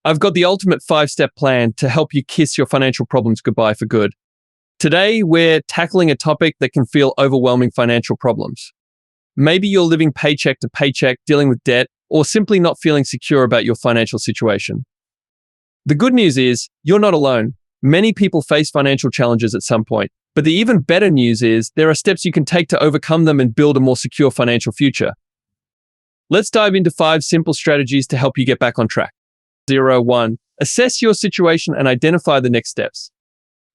I've got the ultimate 5-step plan to help you kiss your financial problems goodbye for good. Today, we're tackling a topic that can feel overwhelming: financial problems. Maybe you're living paycheck to paycheck, dealing with debt, or simply not feeling secure about your financial situation. The good news is, you're not alone. Many people face financial challenges at some point, but the even better news is there are steps you can take to overcome them and build a more secure financial future. Let's dive into 5 simple strategies to help you get back on track. 1. Assess your situation and identify the next steps.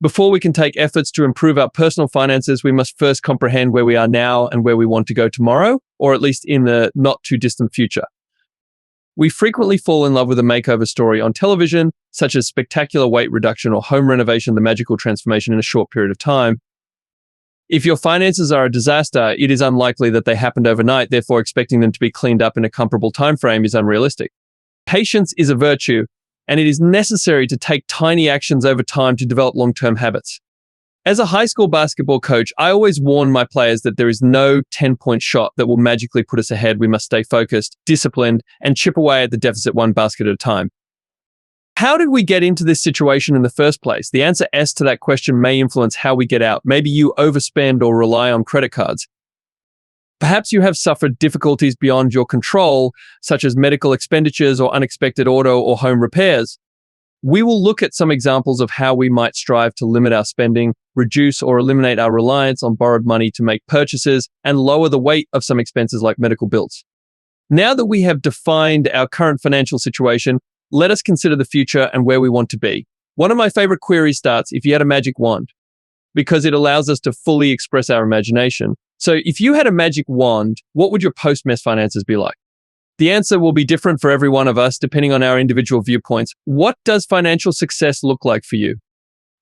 Before we can take efforts to improve our personal finances, we must first comprehend where we are now and where we want to go tomorrow, or at least in the not too distant future. We frequently fall in love with a makeover story on television, such as spectacular weight reduction or home renovation, the magical transformation in a short period of time. If your finances are a disaster, it is unlikely that they happened overnight, therefore expecting them to be cleaned up in a comparable time frame is unrealistic. Patience is a virtue, and it is necessary to take tiny actions over time to develop long-term habits. As a high school basketball coach, I always warn my players that there is no 10-point shot that will magically put us ahead. We must stay focused, disciplined, and chip away at the deficit one basket at a time. How did we get into this situation in the first place? The answer S to that question may influence how we get out. Maybe you overspend or rely on credit cards. Perhaps you have suffered difficulties beyond your control, such as medical expenditures or unexpected auto or home repairs. We will look at some examples of how we might strive to limit our spending, reduce or eliminate our reliance on borrowed money to make purchases, and lower the weight of some expenses like medical bills. Now that we have defined our current financial situation, let us consider the future and where we want to be. One of my favorite queries starts, if you had a magic wand, because it allows us to fully express our imagination. So if you had a magic wand, what would your post-mess finances be like? The answer will be different for every one of us, depending on our individual viewpoints. What does financial success look like for you?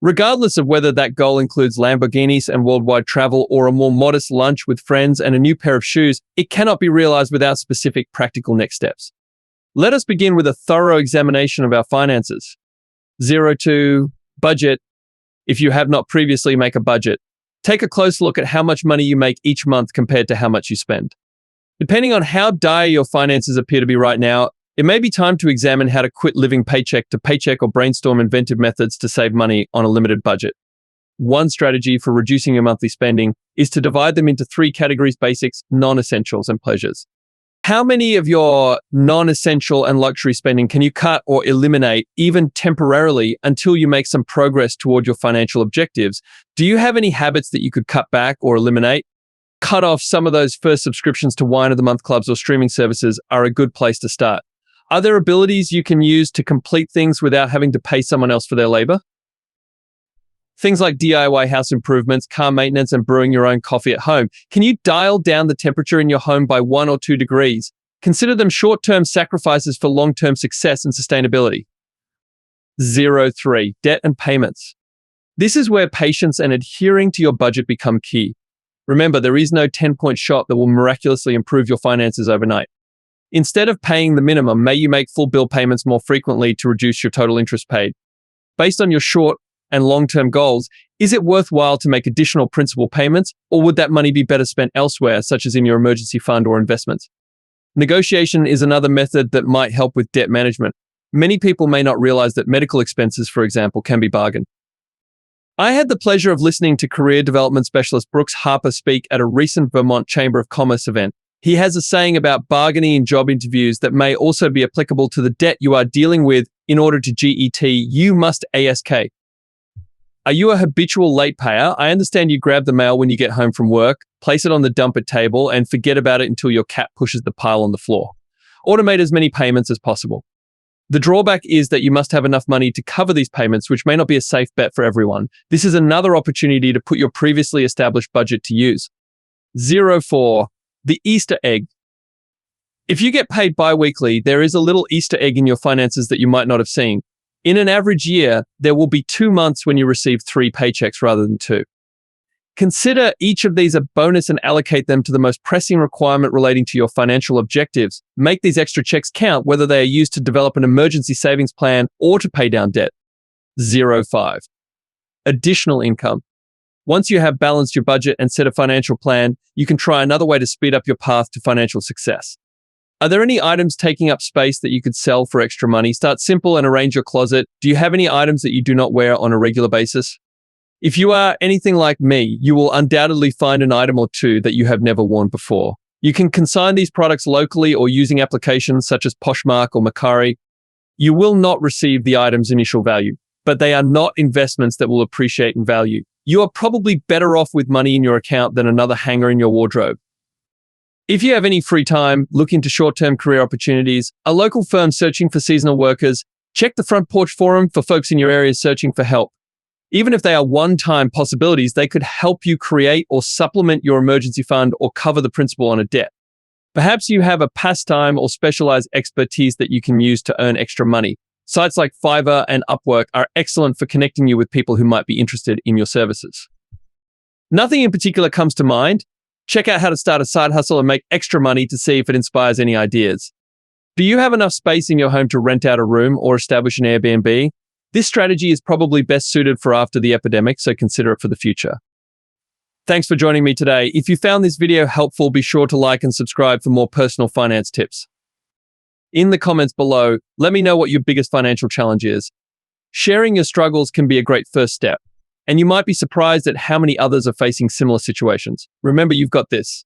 Regardless of whether that goal includes Lamborghinis and worldwide travel or a more modest lunch with friends and a new pair of shoes, it cannot be realized without specific practical next steps. Let us begin with a thorough examination of our finances. 2. Budget. If you have not previously, make a budget. Take a close look at how much money you make each month compared to how much you spend. Depending on how dire your finances appear to be right now, it may be time to examine how to quit living paycheck to paycheck or brainstorm inventive methods to save money on a limited budget. One strategy for reducing your monthly spending is to divide them into 3 categories: basics, non-essentials, and pleasures. How many of your non-essential and luxury spending can you cut or eliminate, even temporarily, until you make some progress toward your financial objectives? Do you have any habits that you could cut back or eliminate? Cut off some of those first subscriptions to wine of the month clubs or streaming services are a good place to start. Are there abilities you can use to complete things without having to pay someone else for their labor? Things like DIY house improvements, car maintenance, and brewing your own coffee at home. Can you dial down the temperature in your home by 1 or 2 degrees? Consider them short-term sacrifices for long-term success and sustainability. 3. Debt and payments. This is where patience and adhering to your budget become key. Remember, there is no 10-point shot that will miraculously improve your finances overnight. Instead of paying the minimum, may you make full bill payments more frequently to reduce your total interest paid. Based on your short and long-term goals, is it worthwhile to make additional principal payments, or would that money be better spent elsewhere, such as in your emergency fund or investments? Negotiation is another method that might help with debt management. Many people may not realize that medical expenses, for example, can be bargained. I had the pleasure of listening to career development specialist Brooks Harper speak at a recent Vermont Chamber of Commerce event. He has a saying about bargaining in job interviews that may also be applicable to the debt you are dealing with. In order to GET, you must ASK. Are you a habitual late payer? I understand you grab the mail when you get home from work, place it on the dump it table, and forget about it until your cat pushes the pile on the floor. Automate as many payments as possible. The drawback is that you must have enough money to cover these payments, which may not be a safe bet for everyone. This is another opportunity to put your previously established budget to use. 4. The Easter egg. If you get paid bi-weekly, there is a little Easter egg in your finances that you might not have seen. In an average year, there will be 2 months when you receive 3 paychecks rather than 2. Consider each of these a bonus and allocate them to the most pressing requirement relating to your financial objectives. Make these extra checks count, whether they are used to develop an emergency savings plan or to pay down debt. 5. Additional income. Once you have balanced your budget and set a financial plan, you can try another way to speed up your path to financial success. Are there any items taking up space that you could sell for extra money? Start simple and arrange your closet. Do you have any items that you do not wear on a regular basis? If you are anything like me, you will undoubtedly find an item or two that you have never worn before. You can consign these products locally or using applications such as Poshmark or Mercari. You will not receive the item's initial value, but they are not investments that will appreciate in value. You are probably better off with money in your account than another hanger in your wardrobe. If you have any free time, look into short-term career opportunities, a local firm searching for seasonal workers, check the Front Porch Forum for folks in your area searching for help. Even if they are one-time possibilities, they could help you create or supplement your emergency fund or cover the principal on a debt. Perhaps you have a pastime or specialized expertise that you can use to earn extra money. Sites like Fiverr and Upwork are excellent for connecting you with people who might be interested in your services. Nothing in particular comes to mind. Check out how to start a side hustle and make extra money to see if it inspires any ideas. Do you have enough space in your home to rent out a room or establish an Airbnb? This strategy is probably best suited for after the epidemic, so consider it for the future. Thanks for joining me today. If you found this video helpful, be sure to like and subscribe for more personal finance tips. In the comments below, let me know what your biggest financial challenge is. Sharing your struggles can be a great first step, and you might be surprised at how many others are facing similar situations. Remember, you've got this.